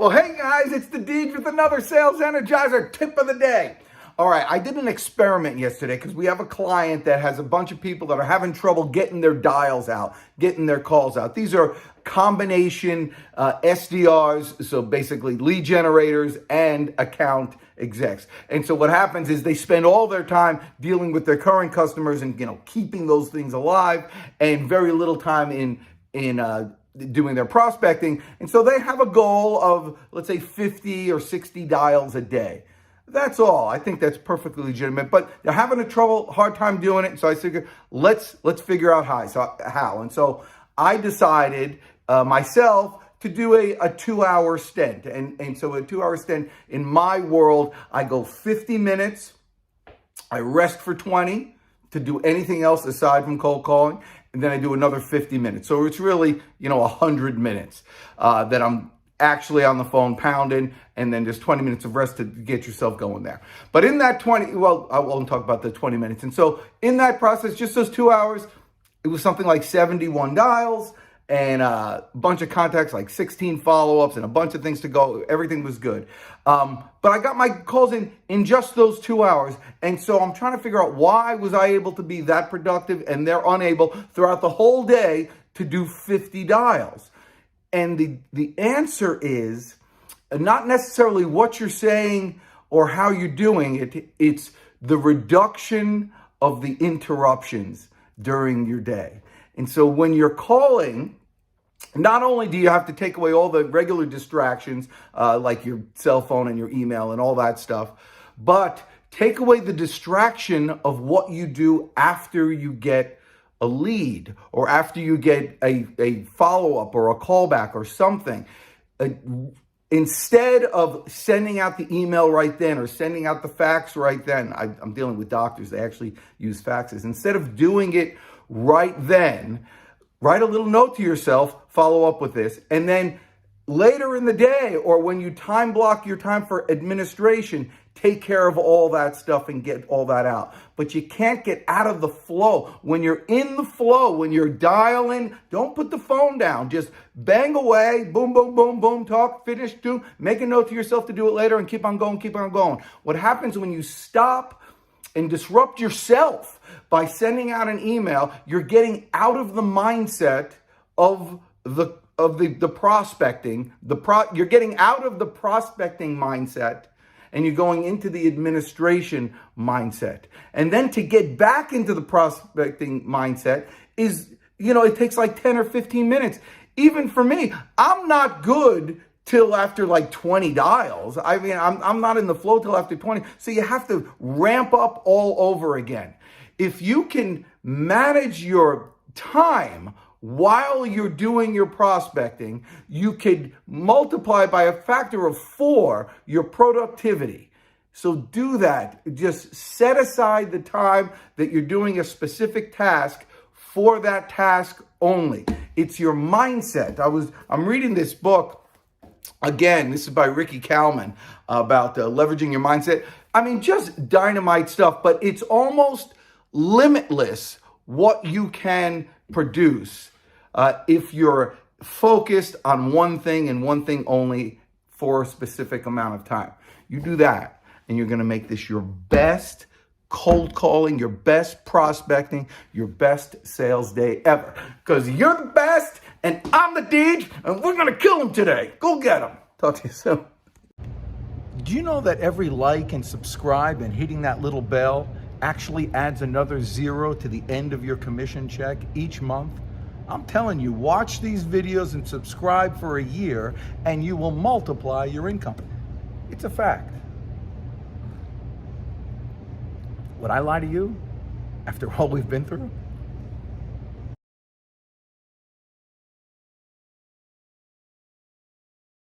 Well, hey guys, it's the Deej with another Sales Energizer tip of the day. All right, I did an experiment yesterday because we have a client that has a bunch of people that are having trouble getting their dials out, getting their calls out. These are combination SDRs, so basically lead generators and account execs. And so what happens is they spend all their time dealing with their current customers and keeping those things alive, and very little time in doing their prospecting. And so they have a goal of, let's say, 50 or 60 dials a day. That's all. I think that's perfectly legitimate, but they're having a hard time doing it. So I figured, let's figure out how. And so I decided myself to do a 2-hour stint. And so a 2-hour stint in my world, I go 50 minutes, I rest for 20 to do anything else aside from cold calling, and then I do another 50 minutes. So it's really, 100 minutes that I'm actually on the phone pounding, and then there's 20 minutes of rest to get yourself going there. But in that I won't talk about the 20 minutes. And so in that process, just those 2 hours, it was something like 71 dials and a bunch of contacts, like 16 follow-ups and a bunch of things to go. Everything was good. But I got my calls in just those 2 hours. And so I'm trying to figure out, why was I able to be that productive and they're unable throughout the whole day to do 50 dials? And the answer is not necessarily what you're saying or how you're doing it. It's the reduction of the interruptions during your day. And so when you're calling, not only do you have to take away all the regular distractions, like your cell phone and your email and all that stuff, but take away the distraction of what you do after you get a lead, or after you get a follow-up or a callback or something. Instead of sending out the email right then or sending out the fax right then, I'm dealing with doctors, they actually use faxes. Instead of doing it right then, write a little note to yourself, follow up with this, and then later in the day, or when you time block your time for administration, take care of all that stuff and get all that out. But you can't get out of the flow. When you're in the flow, when you're dialing, don't put the phone down. Just bang away, boom, boom, boom, boom, talk, finish, do, make a note to yourself to do it later, and keep on going, keep on going. What happens when you stop and disrupt yourself by sending out an email, you're getting out of the mindset of the prospecting. You're getting out of the prospecting mindset, and you're going into the administration mindset. And then to get back into the prospecting mindset is, it takes like 10 or 15 minutes. Even for me, I'm not good till after like 20 dials. I mean, I'm not in the flow till after 20. So you have to ramp up all over again. If you can manage your time while you're doing your prospecting, you could multiply by a factor of 4 your productivity. So do that. Just set aside the time that you're doing a specific task for that task only. It's your mindset. I'm reading this book. Again, this is by Ricky Kalman, about leveraging your mindset. I mean, just dynamite stuff, but it's almost limitless what you can produce if you're focused on one thing and one thing only for a specific amount of time. You do that, and you're going to make this your best cold calling, your best prospecting, your best sales day ever. Because you're the best, and I'm the Deej, and we're going to kill them today. Go get them. Talk to you soon. Do you know that every like and subscribe and hitting that little bell actually adds another 0 to the end of your commission check each month? I'm telling you, watch these videos and subscribe for a year, and you will multiply your income. It's a fact. Would I lie to you after all we've been through?